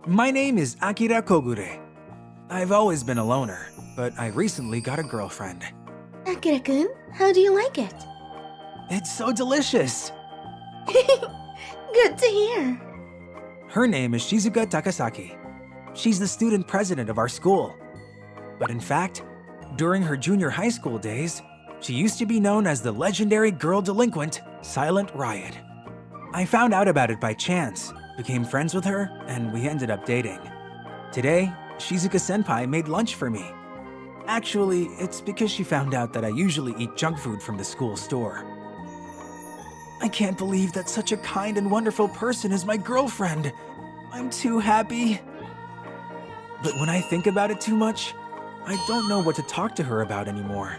My name is Akira Kogure. I've always been a loner, but I recently got a girlfriend. Akira-kun, how do you like it? It's so delicious! Good to hear. Her name is Shizuka Takasaki. She's the student president of our school. But in fact, during her junior high school days, she used to be known as the legendary girl delinquent, Silent Riot. I found out about it by chance, became friends with her, and we ended up dating. Today, Shizuka-senpai made lunch for me. Actually, it's because she found out that I usually eat junk food from the school store. I can't believe that such a kind and wonderful person is my girlfriend. I'm too happy. But when I think about it too much, I don't know what to talk to her about anymore.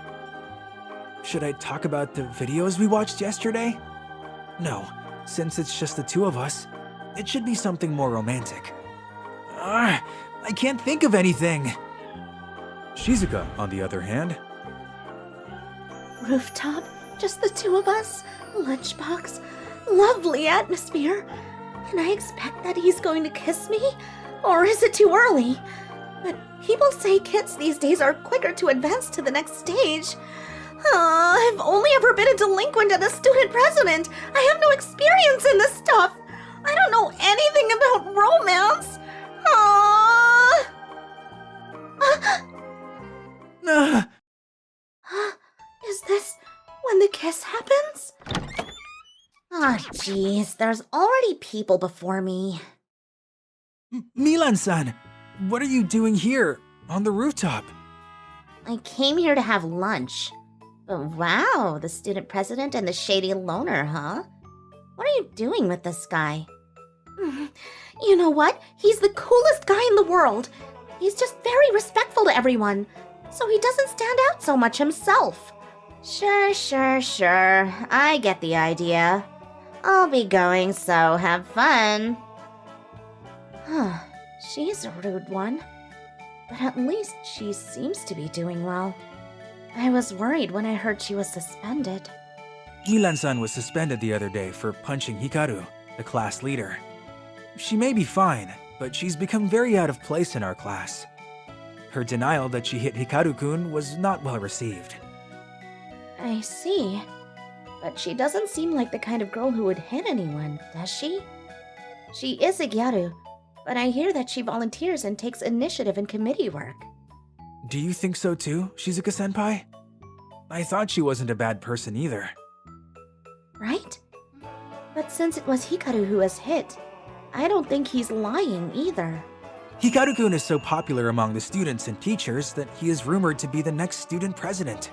Should I talk about the videos we watched yesterday? No, since it's just the two of us, it should be something more romantic. I can't think of anything. Shizuka, on the other hand. Rooftop, just the two of us, lunchbox, lovely atmosphere. Can I expect that he's going to kiss me? Or is it too early? But people say kids these days are quicker to advance to the next stage. I've only ever been a delinquent and a student president. I have no experience in this stuff. I don't know anything about romance. Is this when the kiss happens? Ah, jeez, there's already people before me. Milan-san, what are you doing here, on the rooftop? I came here to have lunch. But wow, the student president and the shady loner, huh? What are you doing with this guy? You know what? He's the coolest guy in the world. He's just very respectful to everyone, so he doesn't stand out so much himself. Sure. I get the idea. I'll be going, so have fun. She's a rude one. But at least she seems to be doing well. I was worried when I heard she was suspended. Milan-san was suspended the other day for punching Hikaru, the class leader. She may be fine, but she's become very out of place in our class. Her denial that she hit Hikaru-kun was not well received. I see. But she doesn't seem like the kind of girl who would hit anyone, does she? She is a gyaru, but I hear that she volunteers and takes initiative in committee work. Do you think so too, Shizuka-senpai? I thought she wasn't a bad person either. Right? But since it was Hikaru who was hit, I don't think he's lying either. Hikaru-kun is so popular among the students and teachers that he is rumored to be the next student president.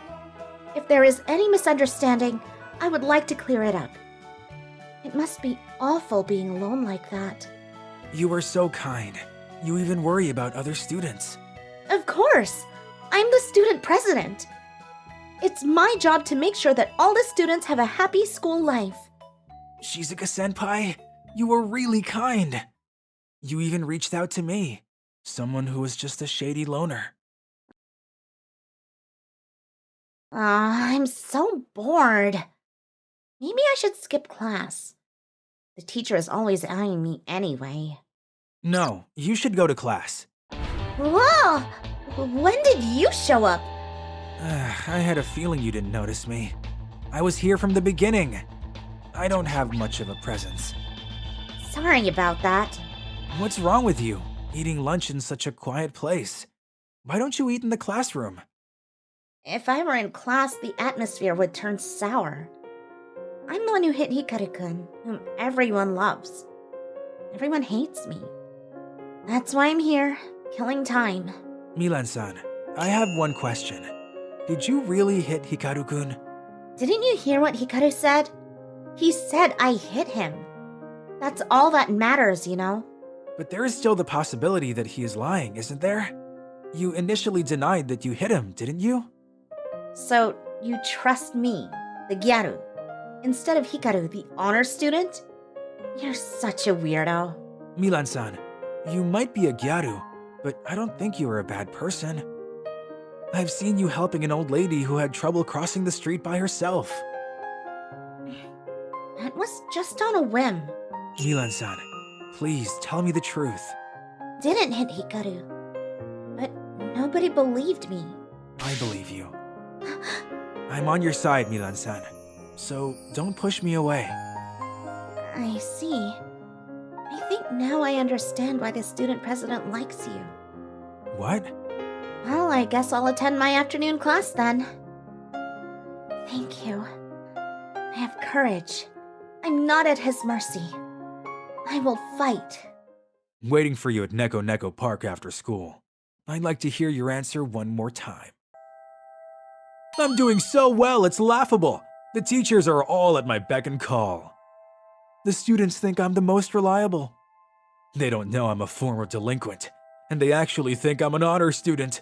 If there is any misunderstanding, I would like to clear it up. It must be awful being alone like that. You are so kind. You even worry about other students. Of course! I'm the student president. It's my job to make sure that all the students have a happy school life. Shizuka-senpai, you were really kind. You even reached out to me, someone who was just a shady loner. I'm so bored. Maybe I should skip class. The teacher is always eyeing me anyway. No, you should go to class. Whoa! When did you show up? I had a feeling you didn't notice me. I was here from the beginning. I don't have much of a presence. Sorry about that. What's wrong with you, eating lunch in such a quiet place? Why don't you eat in the classroom? If I were in class, the atmosphere would turn sour. I'm the one who hit Hikaru-kun, whom everyone loves. Everyone hates me. That's why I'm here, killing time. Milan-san, I have one question. Did you really hit Hikaru-kun? Didn't you hear what Hikaru said? He said I hit him. That's all that matters, you know? But there is still the possibility that he is lying, isn't there? You initially denied that you hit him, didn't you? So, you trust me, the gyaru, instead of Hikaru, the honor student? You're such a weirdo. Milan-san, you might be a gyaru, but I don't think you are a bad person. I've seen you helping an old lady who had trouble crossing the street by herself. That was just on a whim. Milan-san, please tell me the truth. didn't hit Hikaru. But nobody believed me. I believe you. I'm on your side, Milan-san. So don't push me away. I see. I think now I understand why the student president likes you. What? Well, I guess I'll attend my afternoon class then. Thank you. I have courage. I'm not at his mercy. I will fight. Waiting for you at Neko Park after school. I'd like to hear your answer one more time. I'm doing so well, it's laughable. The teachers are all at my beck and call. The students think I'm the most reliable. They don't know I'm a former delinquent, and they actually think I'm an honor student.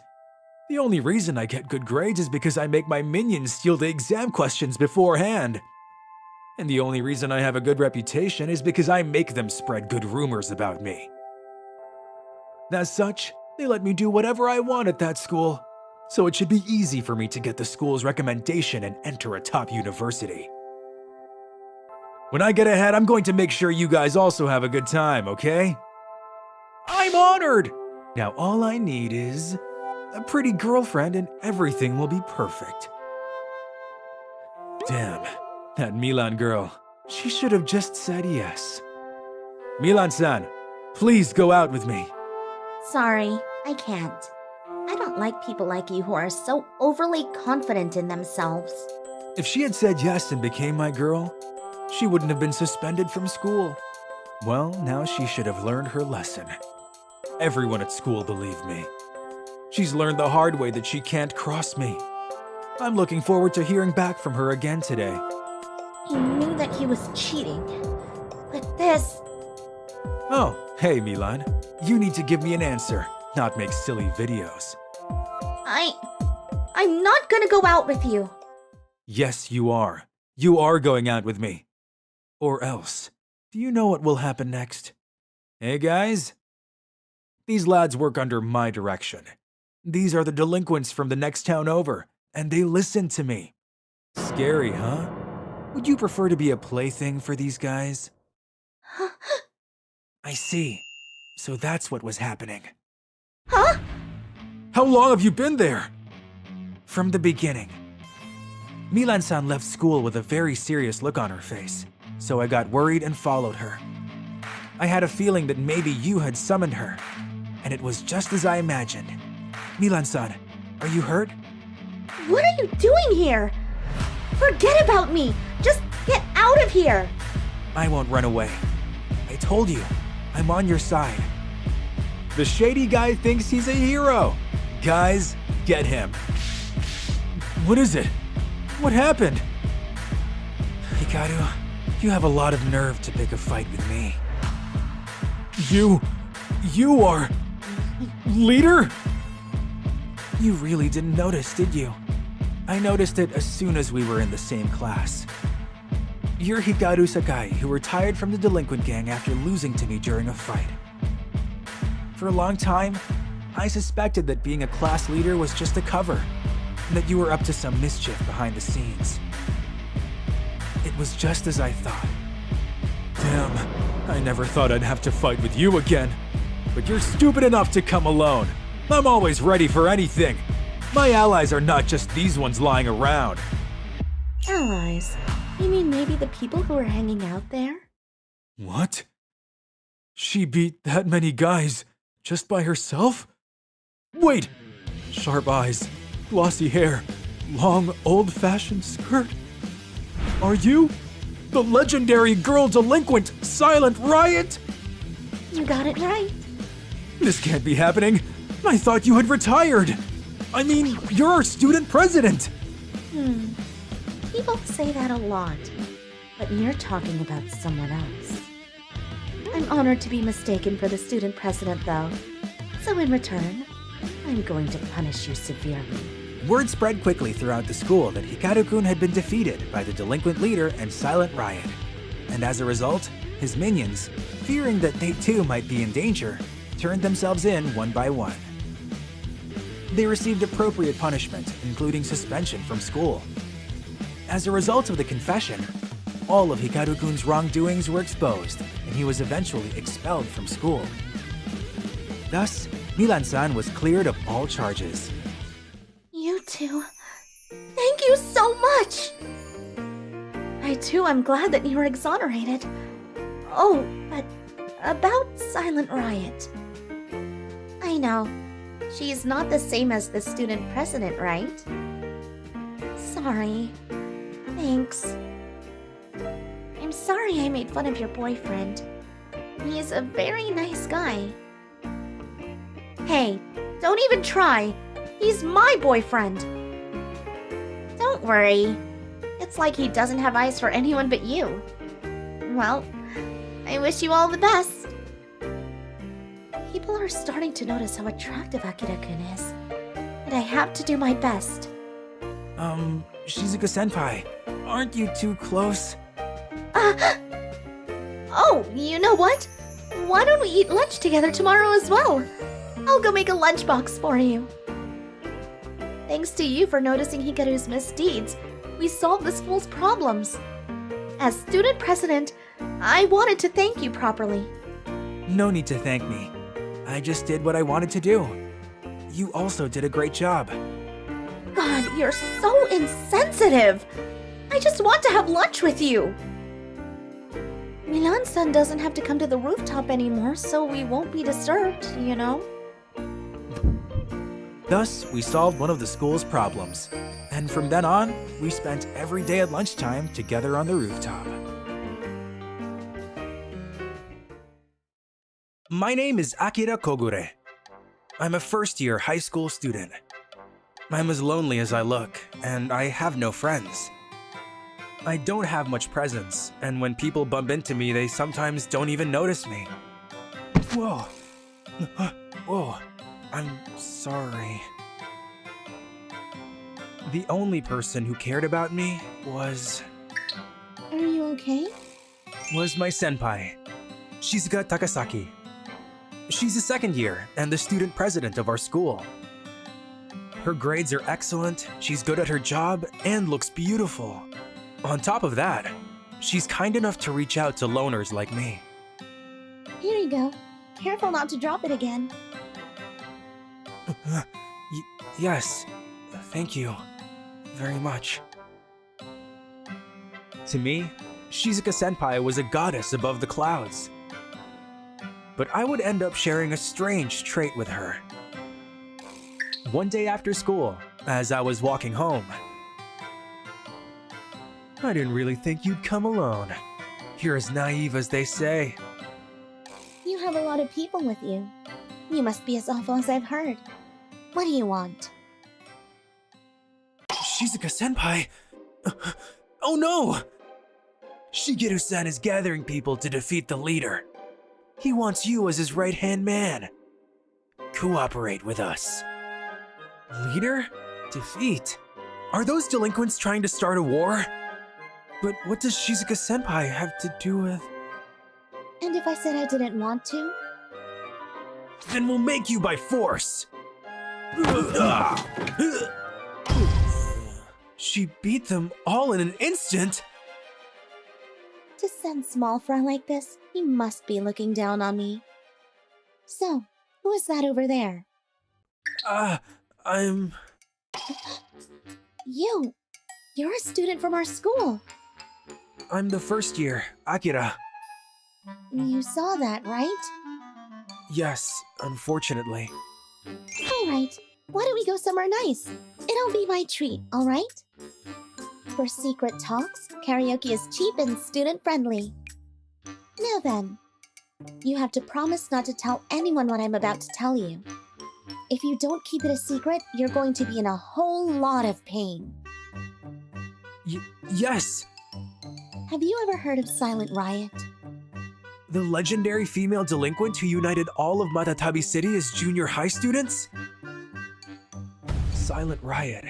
The only reason I get good grades is because I make my minions steal the exam questions beforehand. And the only reason I have a good reputation is because I make them spread good rumors about me. As such, they let me do whatever I want at that school, so it should be easy for me to get the school's recommendation and enter a top university. When I get ahead, I'm going to make sure you guys also have a good time, okay? I'm honored! Now all I need is a pretty girlfriend and everything will be perfect. Damn, that Milan girl. She should have just said yes. Milan-san, please go out with me. Sorry, I can't. I don't like people like you who are so overly confident in themselves. If she had said yes and became my girl, she wouldn't have been suspended from school. Well, now she should have learned her lesson. Everyone at school believed me. She's learned the hard way that she can't cross me. I'm looking forward to hearing back from her again today. He knew that he was cheating. But this... Oh, hey Milan. You need to give me an answer, not make silly videos. I'm not gonna go out with you. Yes, you are. You are going out with me. Or else. Do you know what will happen next? Hey guys? These lads work under my direction. These are the delinquents from the next town over, and they listen to me. Scary, huh? Would you prefer to be a plaything for these guys? I see. So that's what was happening. Huh? How long have you been there? From the beginning. Milan-san left school with a very serious look on her face, so I got worried and followed her. I had a feeling that maybe you had summoned her, and it was just as I imagined. Milan-san, are you hurt? What are you doing here? Forget about me! Just get out of here! I won't run away. I told you, I'm on your side. The shady guy thinks he's a hero. Guys, get him. What is it? What happened? Hikaru, you have a lot of nerve to pick a fight with me. You are... leader? You really didn't notice, did you? I noticed it as soon as we were in the same class. You're Hikaru Sakai, who retired from the delinquent gang after losing to me during a fight. For a long time, I suspected that being a class leader was just a cover, and that you were up to some mischief behind the scenes. It was just as I thought. Damn, I never thought I'd have to fight with you again. But you're stupid enough to come alone. I'm always ready for anything. My allies are not just these ones lying around. Allies? You mean maybe the people who are hanging out there? What? She beat that many guys just by herself? Wait! Sharp eyes, glossy hair, long old-fashioned skirt. Are you the legendary girl delinquent, Silent Riot? You got it right. This can't be happening. I thought you had retired. I mean, you're our student president. People say that a lot, but you're talking about someone else. I'm honored to be mistaken for the student president, though. So in return, I'm going to punish you severely. Word spread quickly throughout the school that Hikaru-kun had been defeated by the delinquent leader and Silent Riot. And as a result, his minions, fearing that they too might be in danger, turned themselves in one by one. They received appropriate punishment, including suspension from school. As a result of the confession, all of Hikaru-kun's wrongdoings were exposed, and he was eventually expelled from school. Thus, Milan-san was cleared of all charges. You two, thank you so much! I too am glad that you were exonerated. Oh, but about Silent Riot. I know. She's not the same as the student president, right? Sorry. Thanks. I'm sorry I made fun of your boyfriend. He's a very nice guy. Hey, don't even try. He's my boyfriend. Don't worry. It's like he doesn't have eyes for anyone but you. Well, I wish you all the best. People are starting to notice how attractive Akira-kun is. And I have to do my best. Shizuka-senpai, aren't you too close? Oh, you know what? Why don't we eat lunch together tomorrow as well? I'll go make a lunchbox for you. Thanks to you for noticing Hikaru's misdeeds, we solved the school's problems. As student president, I wanted to thank you properly. No need to thank me. I just did what I wanted to do. You also did a great job. God, you're so insensitive! I just want to have lunch with you! Milan-san doesn't have to come to the rooftop anymore, so we won't be disturbed, you know? Thus, we solved one of the school's problems. And from then on, we spent every day at lunchtime together on the rooftop. My name is Akira Kogure. I'm a first-year high school student. I'm as lonely as I look, and I have no friends. I don't have much presence, and when people bump into me, they sometimes don't even notice me. Whoa. Whoa. I'm sorry. The only person who cared about me was Are you okay? my senpai, Shizuka Takasaki. She's a second year and the student president of our school. Her grades are excellent, she's good at her job, and looks beautiful. On top of that, she's kind enough to reach out to loners like me. Here you go. Careful not to drop it again. Yes, thank you very much. To me, Shizuka-senpai was a goddess above the clouds. But I would end up sharing a strange trait with her. One day after school, as I was walking home, I didn't really think you'd come alone. You're as naive as they say. You have a lot of people with you. You must be as awful as I've heard. What do you want? Shizuka-senpai? Oh no! Shigeru-san is gathering people to defeat the leader. He wants you as his right-hand man. Cooperate with us. Leader? Defeat? Are those delinquents trying to start a war? But what does Shizuka-senpai have to do with... And if I said I didn't want to? Then we'll make you by force! She beat them all in an instant! To send small fry like this, he must be looking down on me. So, who is that over there? I'm... You're a student from our school. I'm the first year, Akira. You saw that, right? Yes, unfortunately. Alright, why don't we go somewhere nice? It'll be my treat, alright? For secret talks, karaoke is cheap and student-friendly. Now then, you have to promise not to tell anyone what I'm about to tell you. If you don't keep it a secret, you're going to be in a whole lot of pain. Yes! Have you ever heard of Silent Riot? The legendary female delinquent who united all of Matatabi City as junior high students? Silent Riot.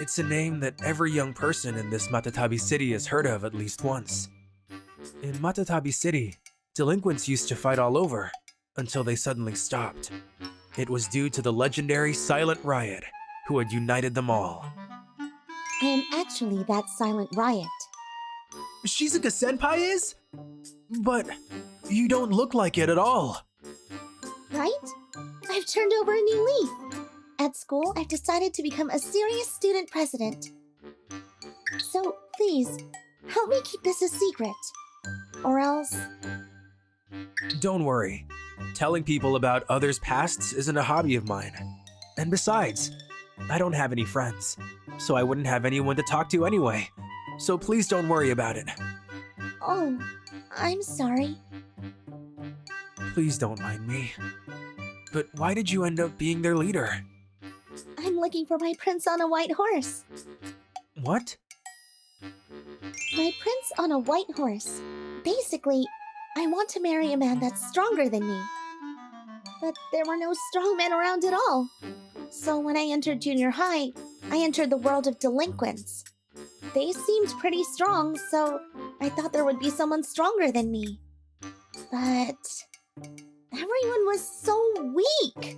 It's a name that every young person in this Matatabi City has heard of at least once. In Matatabi City, delinquents used to fight all over, until they suddenly stopped. It was due to the legendary Silent Riot, who had united them all. I am actually that Silent Riot. Shizuka-senpai is? But you don't look like it at all. Right? turned over a new leaf. At school, I've decided to become a serious student president. So, please, help me keep this a secret. Or else... Don't worry. Telling people about others' pasts isn't a hobby of mine. And besides, I don't have any friends, so I wouldn't have anyone to talk to anyway. So please don't worry about it. Oh, I'm sorry. Please don't mind me. But why did you end up being their leader? I'm looking for my prince on a white horse. What? My prince on a white horse. Basically, I want to marry a man that's stronger than me. But there were no strong men around at all. So when I entered junior high, I entered the world of delinquents. They seemed pretty strong, so I thought there would be someone stronger than me. But everyone was so weak.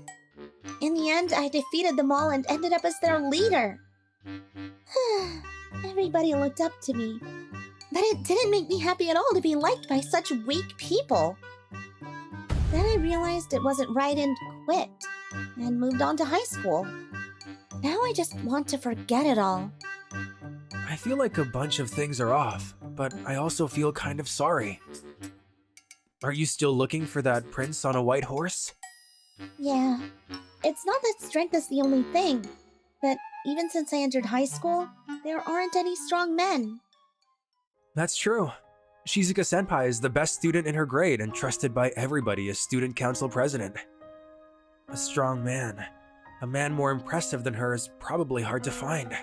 In the end, I defeated them all and ended up as their leader. Everybody looked up to me. But it didn't make me happy at all to be liked by such weak people. Then I realized it wasn't right and quit, and moved on to high school. Now I just want to forget it all. I feel like a bunch of things are off, but I also feel kind of sorry. Are you still looking for that prince on a white horse? Yeah, it's not that strength is the only thing, but even since I entered high school, there aren't any strong men. That's true. Shizuka-senpai is the best student in her grade and trusted by everybody as student council president. A strong man. A man more impressive than her is probably hard to find.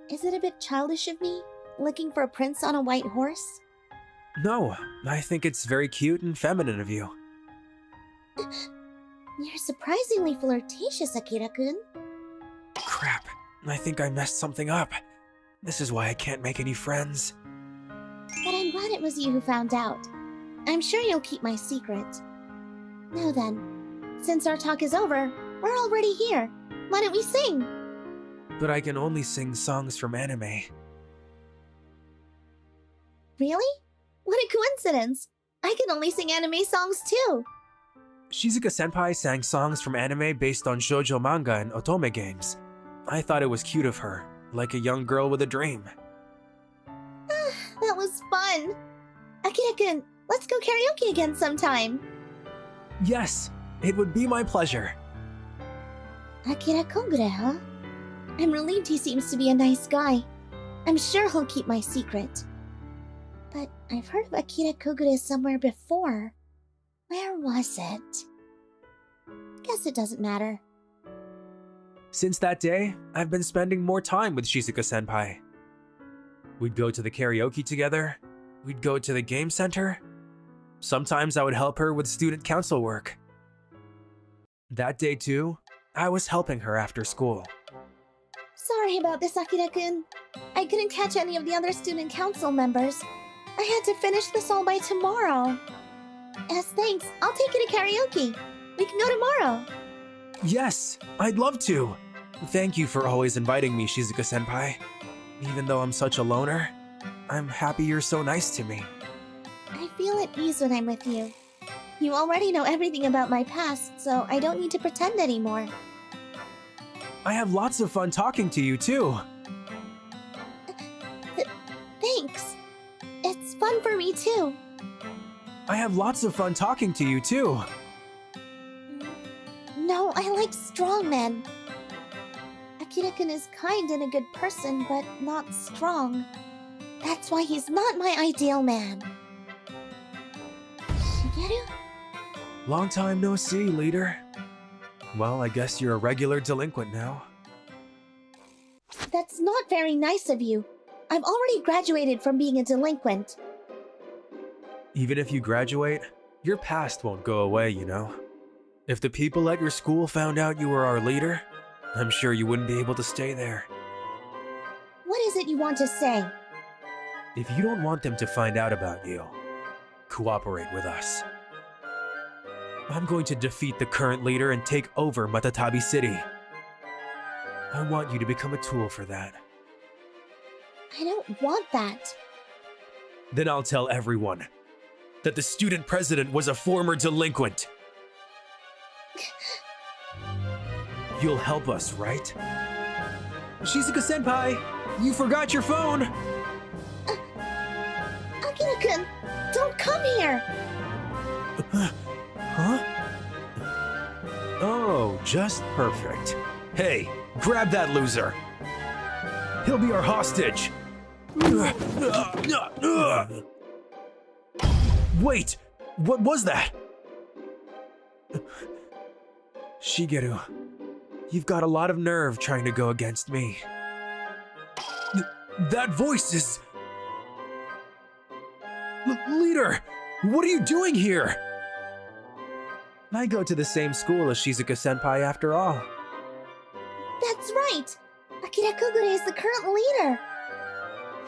Is it a bit childish of me, looking for a prince on a white horse? No, I think it's very cute and feminine of you. You're surprisingly flirtatious, Akira-kun. Crap, I think I messed something up. This is why I can't make any friends. But I'm glad it was you who found out. I'm sure you'll keep my secret. Now then, since our talk is over, we're already here. Why don't we sing? But I can only sing songs from anime. Really? What a coincidence! I can only sing anime songs too! Shizuka-senpai sang songs from anime based on shoujo manga and otome games. I thought it was cute of her, like a young girl with a dream. That was fun! Akira-kun, let's go karaoke again sometime! Yes, it would be my pleasure. Akira Kogure, huh? I'm relieved he seems to be a nice guy. I'm sure he'll keep my secret. But I've heard of Akira Kogure somewhere before. Where was it? Guess it doesn't matter. Since that day, I've been spending more time with Shizuka-senpai. We'd go to the karaoke together. We'd go to the game center. Sometimes I would help her with student council work. That day too, I was helping her after school. Sorry about this, Akira-kun. I couldn't catch any of the other student council members. I had to finish this all by tomorrow. As thanks, I'll take you to karaoke. We can go tomorrow. Yes, I'd love to. Thank you for always inviting me, Shizuka-senpai. Even though I'm such a loner, I'm happy you're so nice to me. I feel at ease when I'm with you. You already know everything about my past, so I don't need to pretend anymore. I have lots of fun talking to you too. Thanks. It's fun for me too. I have lots of fun talking to you too. No, I like strong men. Akira-kun is kind and a good person, but not strong. That's why he's not my ideal man. Shigeru? Long time no see, leader. Well, I guess you're a regular delinquent now. That's not very nice of you. I've already graduated from being a delinquent. Even if you graduate, your past won't go away, you know. If the people at your school found out you were our leader, I'm sure you wouldn't be able to stay there. What is it you want to say? If you don't want them to find out about you, cooperate with us. I'm going to defeat the current leader and take over Matatabi City. I want you to become a tool for that. I don't want that. Then I'll tell everyone that the student president was a former delinquent. You'll help us, right? Shizuka-senpai, you forgot your phone! Akira-kun, don't come here! Huh? Oh, just perfect. Hey, grab that loser! He'll be our hostage! Wait! What was that? Shigeru, you've got a lot of nerve trying to go against me. That voice is... Leader, what are you doing here? I go to the same school as Shizuka-senpai after all. That's right! Akira Kogure is the current leader!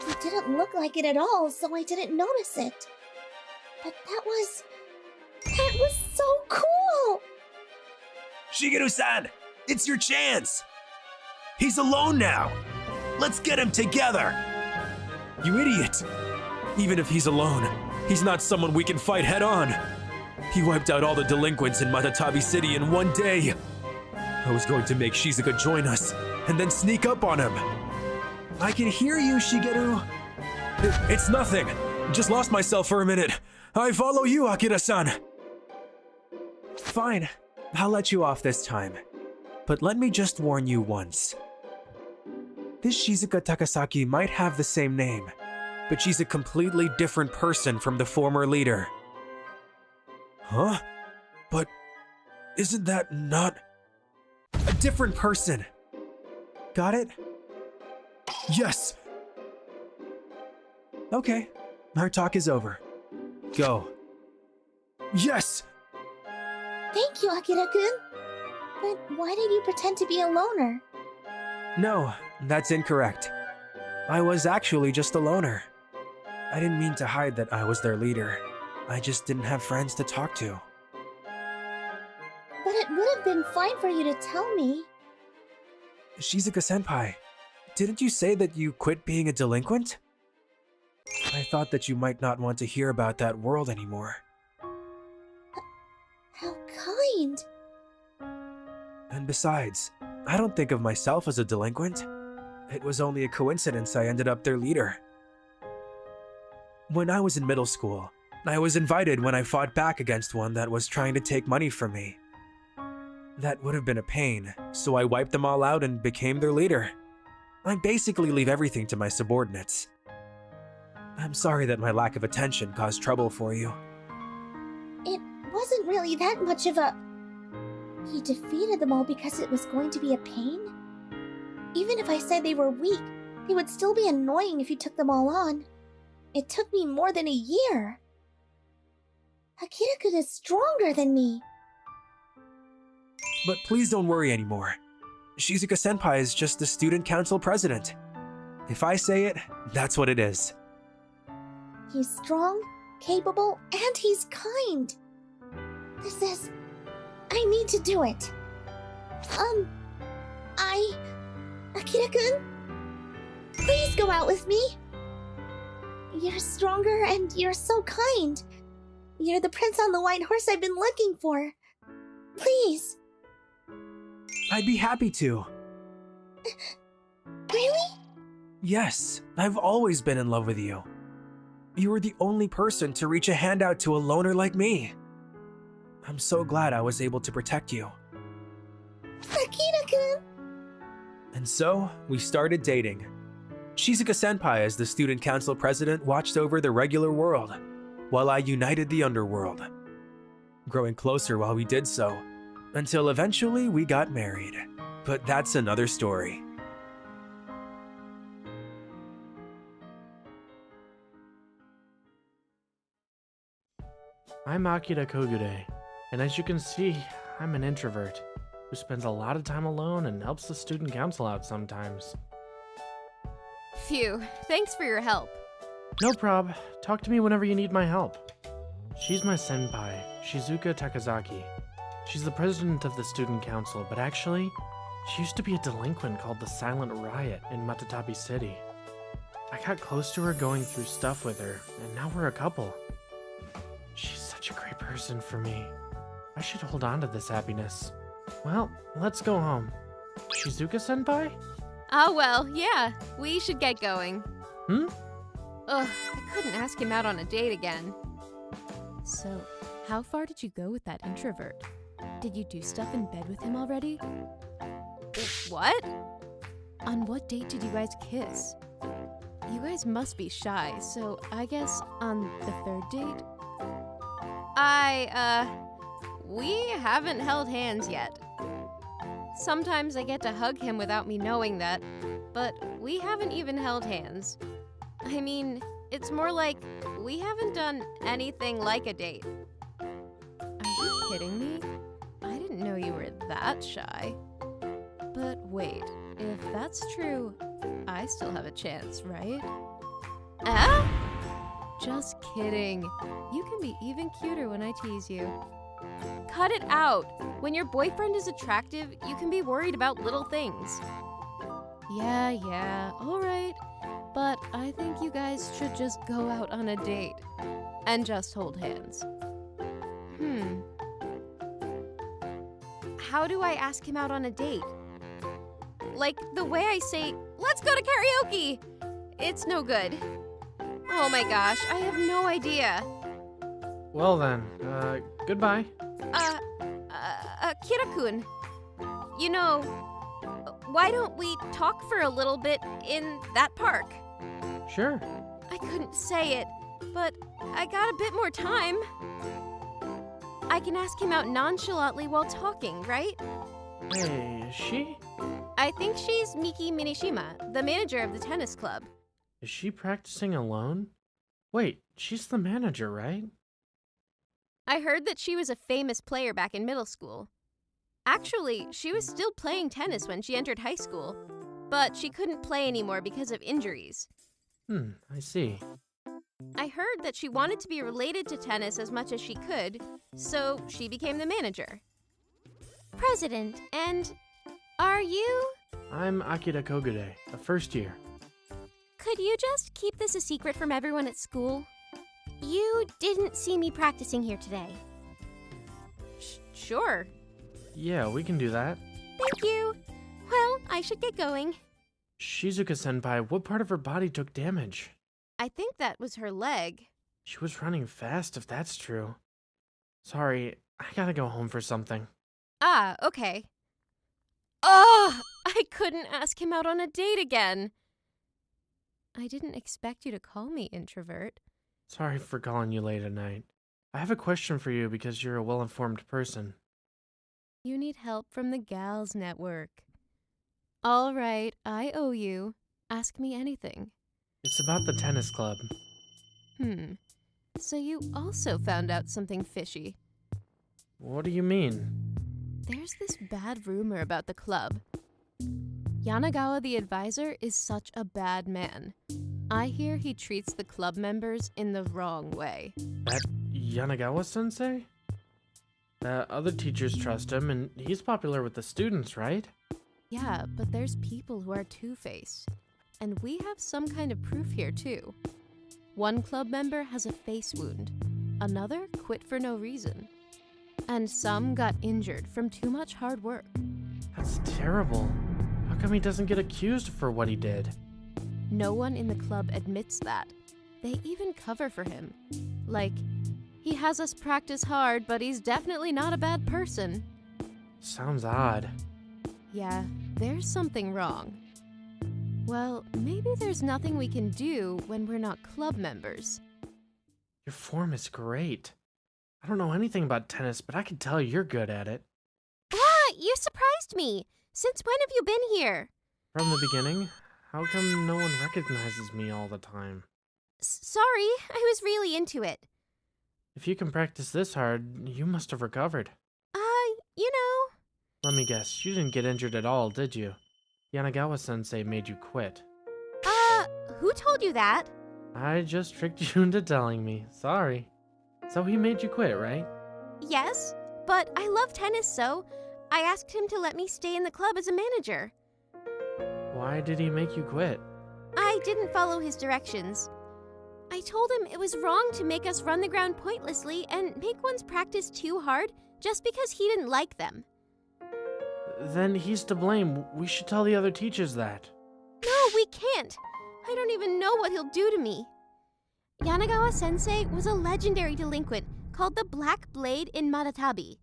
It didn't look like it at all, so I didn't notice it. But that was so cool! Shigeru-san, it's your chance! He's alone now! Let's get him together! You idiot! Even if he's alone, he's not someone we can fight head-on. He wiped out all the delinquents in Minato-ku City in one day. I was going to make Shizuka join us, and then sneak up on him. I can hear you, Shigeru. It's nothing. Just lost myself for a minute. I follow you, Akira-san. Fine. I'll let you off this time. But let me just warn you once. This Shizuka Takasaki might have the same name, but she's a completely different person from the former leader. Huh? But isn't that not a different person? Got it? Yes! Okay, our talk is over. Go. Yes! Thank you, Akira-kun. But why did you pretend to be a loner? No, that's incorrect. I was actually just a loner. I didn't mean to hide that I was their leader. I just didn't have friends to talk to. But it would have been fine for you to tell me. Shizuka-senpai, didn't you say that you quit being a delinquent? I thought that you might not want to hear about that world anymore. How kind. And besides, I don't think of myself as a delinquent. It was only a coincidence I ended up their leader. When I was in middle school, I was invited when I fought back against one that was trying to take money from me. That would have been a pain, so I wiped them all out and became their leader. I basically leave everything to my subordinates. I'm sorry that my lack of attention caused trouble for you. It wasn't really that much of a... You defeated them all because it was going to be a pain? Even if I said they were weak, they would still be annoying if you took them all on. It took me more than a year. Akira-kun is stronger than me. But please don't worry anymore. Shizuka-senpai is just the student council president. If I say it, that's what it is. He's strong, capable, and he's kind. This is... I need to do it. Akira-kun? Please go out with me. You're stronger and you're so kind. You're the prince on the white horse I've been looking for. Please. I'd be happy to. Really? Yes, I've always been in love with you. You were the only person to reach a hand out to a loner like me. I'm so glad I was able to protect you. Akira-kun! And so, we started dating. Shizuka-senpai as the student council president watched over the regular world, while I united the underworld. Growing closer while we did so, until eventually we got married. But that's another story. I'm Akira Kogure, and as you can see, I'm an introvert who spends a lot of time alone and helps the student council out sometimes. Phew, thanks for your help. No prob, talk to me whenever you need my help. She's my senpai, Shizuka Takasaki. She's the president of the student council, but actually, she used to be a delinquent called the Silent Riot in Minato-ku City. I got close to her going through stuff with her, and now we're a couple. She's such a great person for me. I should hold on to this happiness. Well, let's go home. Shizuka-senpai? Oh, well, yeah. We should get going. Hmm? Ugh, I couldn't ask him out on a date again. So, how far did you go with that introvert? Did you do stuff in bed with him already? What? On what date did you guys kiss? You guys must be shy, so I guess on the third date? We haven't held hands yet. Sometimes I get to hug him without me knowing that, but we haven't even held hands. I mean, it's more like we haven't done anything like a date. Are you kidding me? I didn't know you were that shy. But wait, if that's true, I still have a chance, right? Just kidding. You can be even cuter when I tease you. Cut it out. When your boyfriend is attractive, you can be worried about little things. Yeah, alright. But I think you guys should just go out on a date. And just hold hands. How do I ask him out on a date? Like the way I say, let's go to karaoke! It's no good. Oh my gosh, I have no idea. Well then, goodbye. Akira-kun, you know, why don't we talk for a little bit in that park? Sure. I couldn't say it, but I got a bit more time. I can ask him out nonchalantly while talking, right? Hey, is she? I think she's Miki Minishima, the manager of the tennis club. Is she practicing alone? Wait, she's the manager, right? I heard that she was a famous player back in middle school. Actually, she was still playing tennis when she entered high school, but she couldn't play anymore because of injuries. I see. I heard that she wanted to be related to tennis as much as she could, so she became the manager. President, and are you? I'm Akira Kogure, the first year. Could you just keep this a secret from everyone at school? You didn't see me practicing here today. Sure. Yeah, we can do that. Thank you. Well, I should get going. Shizuka-senpai, what part of her body took damage? I think that was her leg. She was running fast, if that's true. Sorry, I gotta go home for something. Ah, okay. Oh, I couldn't ask him out on a date again. I didn't expect you to call me introvert. Sorry for calling you late at night. I have a question for you because you're a well-informed person. You need help from the Gals Network. All right, I owe you. Ask me anything. It's about the tennis club. So you also found out something fishy. What do you mean? There's this bad rumor about the club. Yanagawa the advisor is such a bad man. I hear he treats the club members in the wrong way. That Yanagawa-sensei? The other teachers trust him, and he's popular with the students, right? Yeah, but there's people who are two-faced. And we have some kind of proof here, too. One club member has a face wound. Another quit for no reason. And some got injured from too much hard work. That's terrible. How come he doesn't get accused for what he did? No one in the club admits that. They even cover for him. Like, he has us practice hard, but he's definitely not a bad person. Sounds odd. Yeah, there's something wrong. Well, maybe there's nothing we can do when we're not club members. Your form is great. I don't know anything about tennis, but I can tell you're good at it. Ah, you surprised me. Since when have you been here? From the beginning? How come no one recognizes me all the time? Sorry, I was really into it. If you can practice this hard, you must have recovered. You know. Let me guess, you didn't get injured at all, did you? Yanagawa-sensei made you quit. Who told you that? I just tricked you into telling me. Sorry. So he made you quit, right? Yes, but I love tennis, so I asked him to let me stay in the club as a manager. Why did he make you quit? I didn't follow his directions. I told him it was wrong to make us run the ground pointlessly and make one's practice too hard just because he didn't like them. Then he's to blame. We should tell the other teachers that. No, we can't. I don't even know what he'll do to me. Yanagawa-sensei was a legendary delinquent called the Black Blade in Matatabi.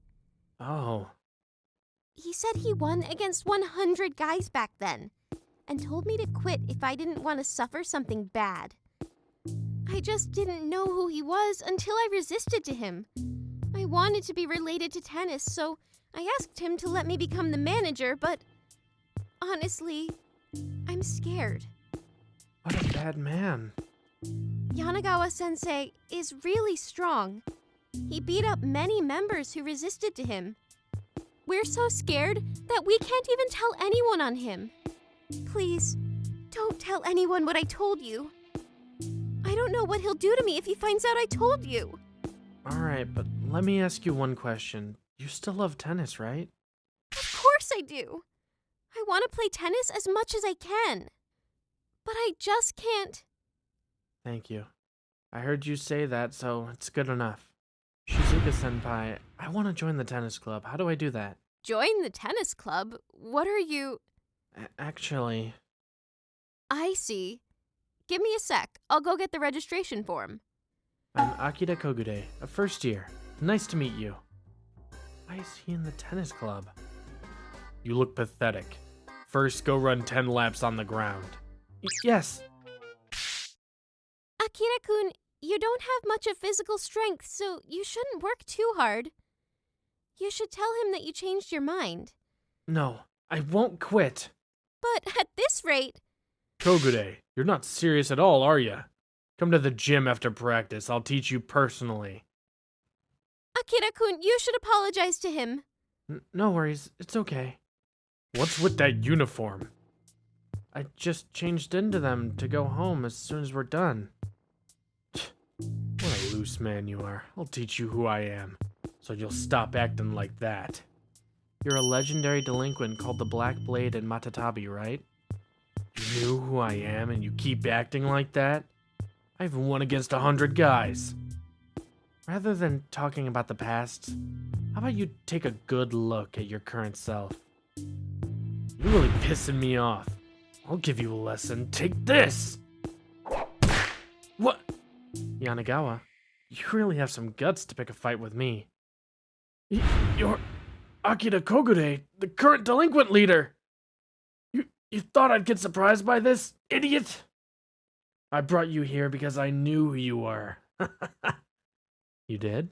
Oh. He said he won against 100 guys back then, and told me to quit if I didn't want to suffer something bad. I just didn't know who he was until I resisted to him. I wanted to be related to tennis, so I asked him to let me become the manager, but honestly, I'm scared. What a bad man. Yanagawa-sensei is really strong. He beat up many members who resisted to him. We're so scared that we can't even tell anyone on him. Please, don't tell anyone what I told you. I don't know what he'll do to me if he finds out I told you. Alright, but let me ask you one question. You still love tennis, right? Of course I do. I want to play tennis as much as I can. But I just can't. Thank you. I heard you say that, so it's good enough. Shizuka-senpai, I want to join the tennis club. How do I do that? Join the tennis club? What are you... Actually... I see. Give me a sec. I'll go get the registration form. I'm Akira Kogude, a first year. Nice to meet you. Why is he in the tennis club? You look pathetic. First, go run 10 laps on the ground. Yes! Akira-kun, you don't have much of physical strength, so you shouldn't work too hard. You should tell him that you changed your mind. No, I won't quit. But at this rate... Kogude, you're not serious at all, are you? Come to the gym after practice. I'll teach you personally. Akira-kun, you should apologize to him. No worries, it's okay. What's with that uniform? I just changed into them to go home as soon as we're done. What a loose man you are. I'll teach you who I am, so you'll stop acting like that. You're a legendary delinquent called the Black Blade in Matatabi, right? You knew who I am and you keep acting like that? I even won against 100 guys. Rather than talking about the past, how about you take a good look at your current self? You're really pissing me off. I'll give you a lesson. Take this! What? Yanagawa, you really have some guts to pick a fight with me. You're Akira Kogude, the current delinquent leader! You thought I'd get surprised by this, idiot? I brought you here because I knew who you were. You did?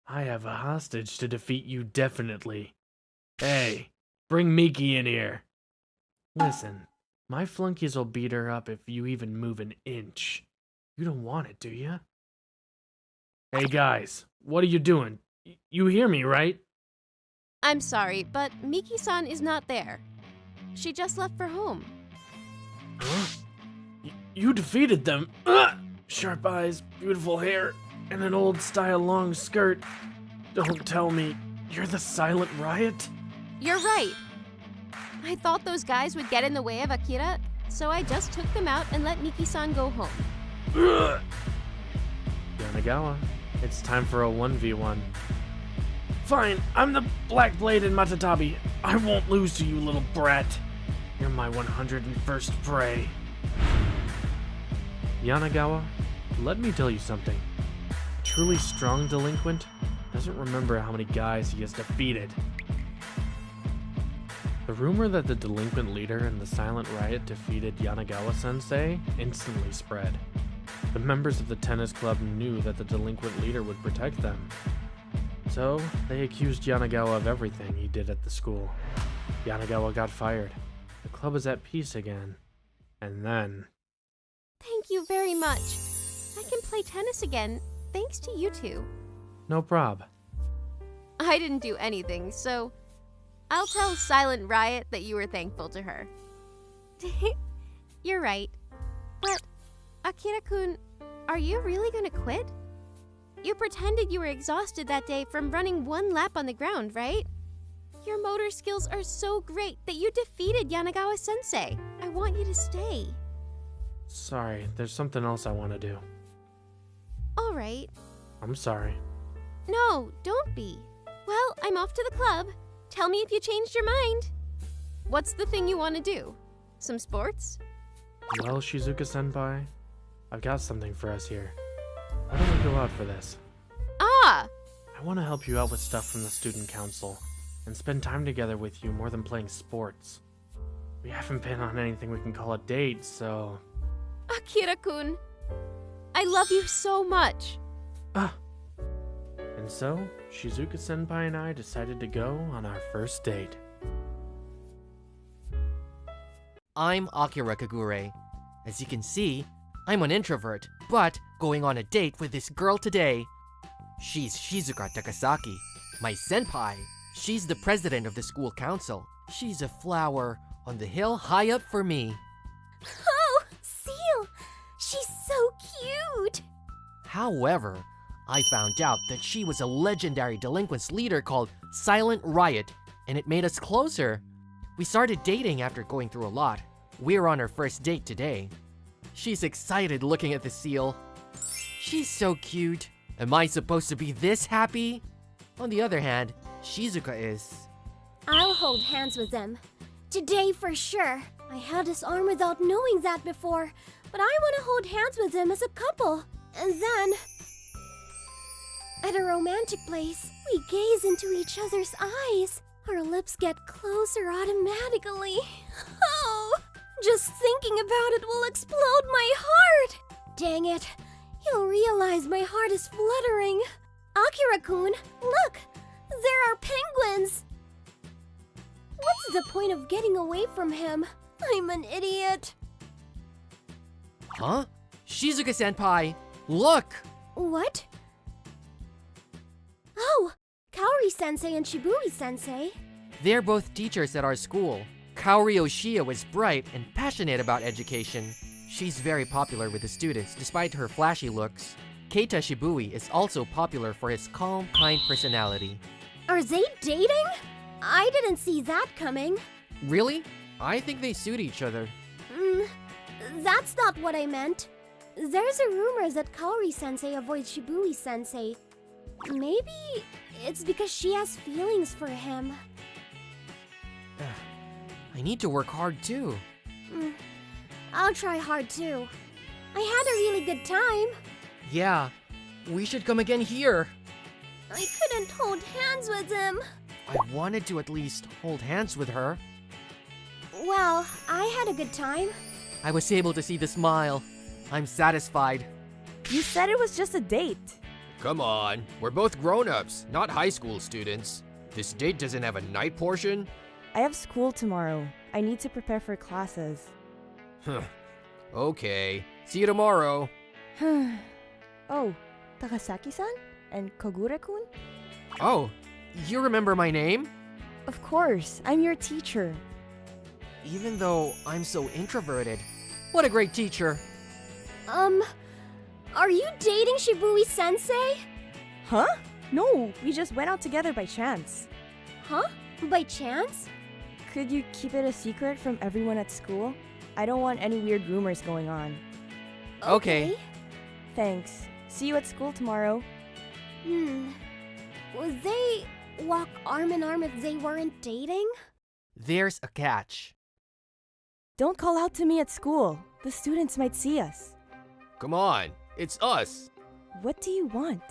I have a hostage to defeat you definitely. Hey, bring Miki in here. Listen, my flunkies will beat her up if you even move an inch. You don't want it, do you? Hey guys, what are you doing? You hear me, right? I'm sorry, but Miki-san is not there. She just left for home. Huh? You defeated them? Sharp eyes, beautiful hair, and an old-style long skirt. Don't tell me you're the Silent Riot? You're right. I thought those guys would get in the way of Akira, so I just took them out and let Miki-san go home. Yanagawa, it's time for a 1v1. Fine, I'm the Black Blade in Matatabi. I won't lose to you, little brat. You're my 101st prey. Yanagawa, let me tell you something. A truly strong delinquent doesn't remember how many guys he has defeated. The rumor that the delinquent leader and the Silent Riot defeated Yanagawa-sensei instantly spread. The members of the tennis club knew that the delinquent leader would protect them. So, they accused Yanagawa of everything he did at the school. Yanagawa got fired. The club is at peace again. And then... Thank you very much. I can play tennis again, thanks to you two. No prob. I didn't do anything, so I'll tell Silent Riot that you were thankful to her. You're right. But, Akira-kun, are you really gonna quit? You pretended you were exhausted that day from running 1 lap on the ground, right? Your motor skills are so great that you defeated Yanagawa-sensei. I want you to stay. Sorry, there's something else I want to do. All right. I'm sorry. No, don't be. Well, I'm off to the club. Tell me if you changed your mind. What's the thing you want to do? Some sports? Well, Shizuka-senpai, I've got something for us here. Why don't we go out for this? Ah! I want to help you out with stuff from the student council and spend time together with you more than playing sports. We haven't been on anything we can call a date, so... Akira-kun, I love you so much. Ah! And so, Shizuka-senpai and I decided to go on our first date. I'm Akira Kagure. As you can see, I'm an introvert, but going on a date with this girl today. She's Shizuka Takasaki, my senpai. She's the president of the school council. She's a flower on the hill high up for me. Oh, Seal! She's so cute! However, I found out that she was a legendary delinquents leader called Silent Riot, and it made us closer. We started dating after going through a lot. We're on our first date today. She's excited looking at the seal. She's so cute. Am I supposed to be this happy? On the other hand, Shizuka is. I'll hold hands with them. Today for sure. I held his arm without knowing that before, but I want to hold hands with him as a couple. And then, at a romantic place, we gaze into each other's eyes. Our lips get closer automatically. Oh, just thinking about it will explode my heart. Dang it. He'll realize my heart is fluttering. Akira-kun, look! There are penguins! What's the point of getting away from him? I'm an idiot. Huh? Shizuka-senpai, look! What? Oh, Kaori-sensei and Shibui-sensei. They're both teachers at our school. Kaori Oshia was bright and passionate about education. She's very popular with the students despite her flashy looks. Keita Shibui is also popular for his calm, kind personality. Are they dating? I didn't see that coming. Really? I think they suit each other. That's not what I meant. There's a rumor that Kaori-sensei avoids Shibui-sensei. Maybe it's because she has feelings for him. I need to work hard too. I'll try hard too. I had a really good time. Yeah, we should come again here. I couldn't hold hands with him. I wanted to at least hold hands with her. Well, I had a good time. I was able to see the smile. I'm satisfied. You said it was just a date. Come on, we're both grown-ups, not high school students. This date doesn't have a night portion? I have school tomorrow. I need to prepare for classes. Huh. Okay, see you tomorrow. Oh, Takasaki-san? And Kogure-kun? Oh, you remember my name? Of course, I'm your teacher. Even though I'm so introverted. What a great teacher. Are you dating Shibui-sensei? Huh? No, we just went out together by chance. Huh? By chance? Could you keep it a secret from everyone at school? I don't want any weird rumors going on. Okay. Thanks. See you at school tomorrow. Would they walk arm in arm if they weren't dating? There's a catch. Don't call out to me at school. The students might see us. Come on, it's us. What do you want?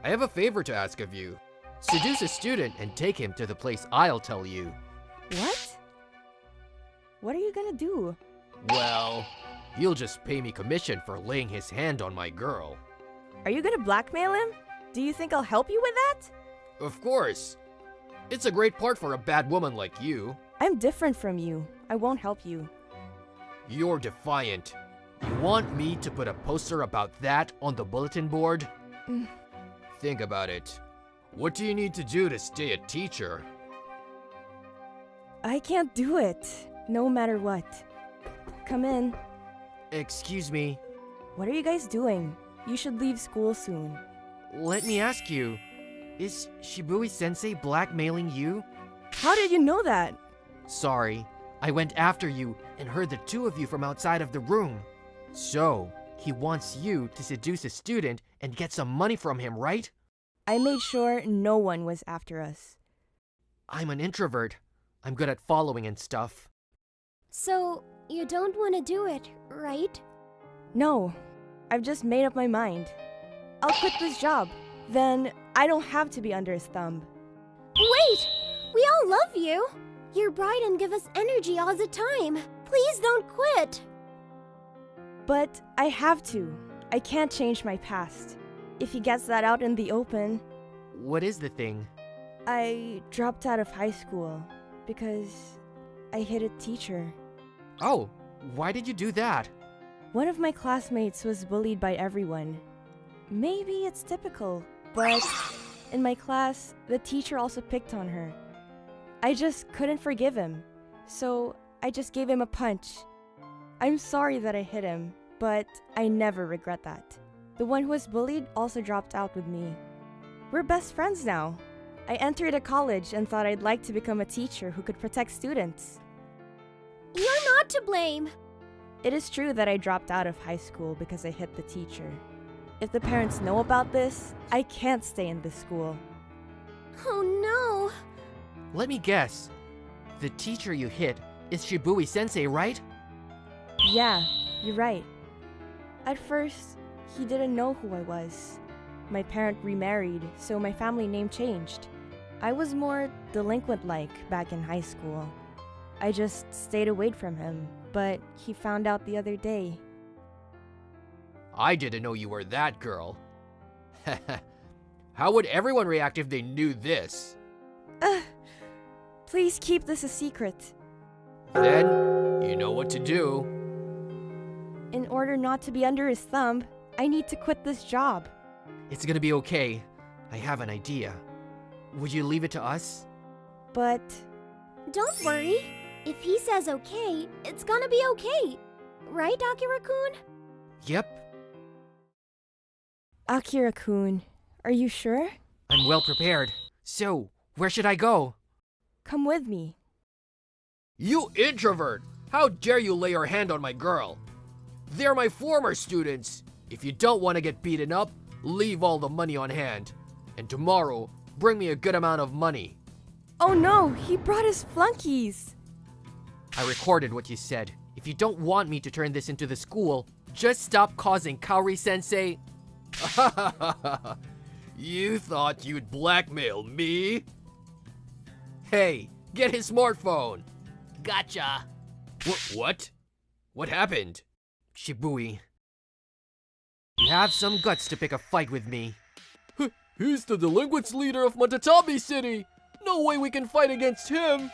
I have a favor to ask of you. Seduce a student and take him to the place I'll tell you. What? What are you gonna do? Well, he'll just pay me commission for laying his hand on my girl. Are you gonna blackmail him? Do you think I'll help you with that? Of course. It's a great part for a bad woman like you. I'm different from you. I won't help you. You're defiant. You want me to put a poster about that on the bulletin board? Think about it. What do you need to do to stay a teacher? I can't do it, no matter what. Come in. Excuse me. What are you guys doing? You should leave school soon. Let me ask you. Is Shibui-sensei blackmailing you? How did you know that? Sorry. I went after you and heard the two of you from outside of the room. So, he wants you to seduce a student and get some money from him, right? I made sure no one was after us. I'm an introvert. I'm good at following and stuff. So, you don't want to do it, right? No, I've just made up my mind. I'll quit this job. Then I don't have to be under his thumb. Wait! We all love you! You're bright and give us energy all the time. Please don't quit! But I have to. I can't change my past. If he gets that out in the open... What is the thing? I dropped out of high school because I hit a teacher. Oh, why did you do that? One of my classmates was bullied by everyone. Maybe it's typical, but in my class, the teacher also picked on her. I just couldn't forgive him, so I just gave him a punch. I'm sorry that I hit him, but I never regret that. The one who was bullied also dropped out with me. We're best friends now. I entered a college and thought I'd like to become a teacher who could protect students. You're not to blame! It is true that I dropped out of high school because I hit the teacher. If the parents know about this, I can't stay in this school. Oh no! Let me guess. The teacher you hit is Shibui-sensei, right? Yeah, you're right. At first, he didn't know who I was. My parent remarried, so my family name changed. I was more delinquent-like back in high school. I just stayed away from him, but he found out the other day. I didn't know you were that girl. How would everyone react if they knew this? Please keep this a secret. Then, you know what to do. In order not to be under his thumb, I need to quit this job. It's gonna be okay. I have an idea. Would you leave it to us? But... Don't worry. If he says okay, it's gonna be okay. Right, Akira-kun? Yep. Akira-kun, are you sure? I'm well prepared. So, where should I go? Come with me. You introvert! How dare you lay your hand on my girl? They're my former students. If you don't want to get beaten up, leave all the money on hand. And tomorrow, bring me a good amount of money. Oh no, he brought his flunkies! I recorded what you said. If you don't want me to turn this into the school, just stop causing Kaori-sensei. You thought you'd blackmail me? Hey, get his smartphone. Gotcha. What? What happened? Shibui, you have some guts to pick a fight with me. He's the delinquents leader of Matatami City. No way we can fight against him.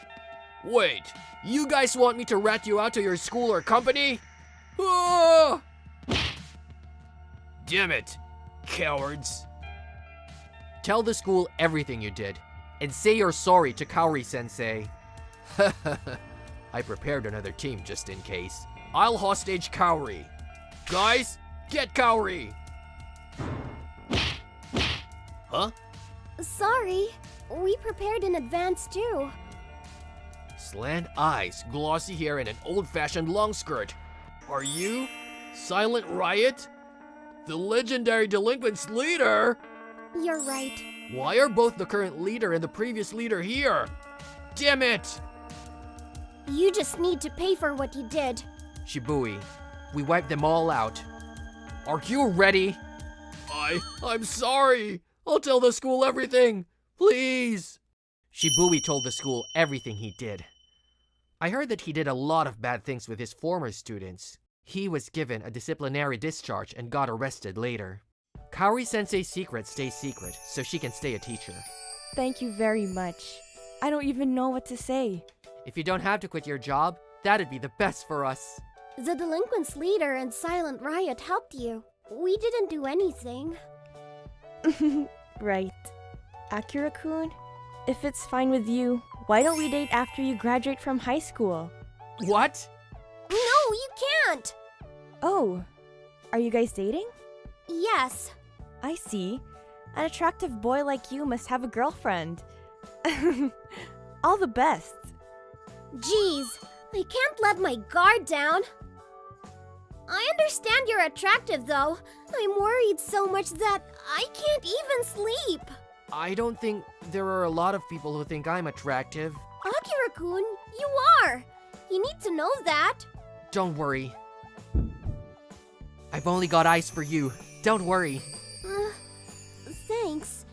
Wait, you guys want me to rat you out to your school or company? Ah! Damn it, cowards. Tell the school everything you did, and say you're sorry to Kaori-sensei. I prepared another team just in case. I'll hostage Kaori. Guys, get Kaori! Huh? Sorry. We prepared in advance too. Slant eyes, glossy hair, and an old-fashioned long skirt. Are you Silent Riot? The legendary delinquents leader? You're right. Why are both the current leader and the previous leader here? Damn it! You just need to pay for what you did. Shibui, we wiped them all out. Are you ready? I'm sorry. I'll tell the school everything. Please. Shibui told the school everything he did. I heard that he did a lot of bad things with his former students. He was given a disciplinary discharge and got arrested later. Kaori-sensei's secret stays secret, so she can stay a teacher. Thank you very much. I don't even know what to say. If you don't have to quit your job, that'd be the best for us. The delinquents leader and Silent Riot helped you. We didn't do anything. Right. Akira-kun, if it's fine with you, why don't we date after you graduate from high school? What? No, you can't! Oh, are you guys dating? Yes. I see. An attractive boy like you must have a girlfriend. All the best. Jeez, I can't let my guard down. I understand you're attractive though. I'm worried so much that I can't even sleep. I don't think there are a lot of people who think I'm attractive. Akira-kun, you are! You need to know that. Don't worry. I've only got eyes for you. Don't worry. Thanks.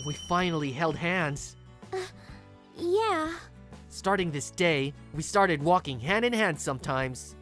We finally held hands. Yeah. Starting this day, we started walking hand in hand sometimes.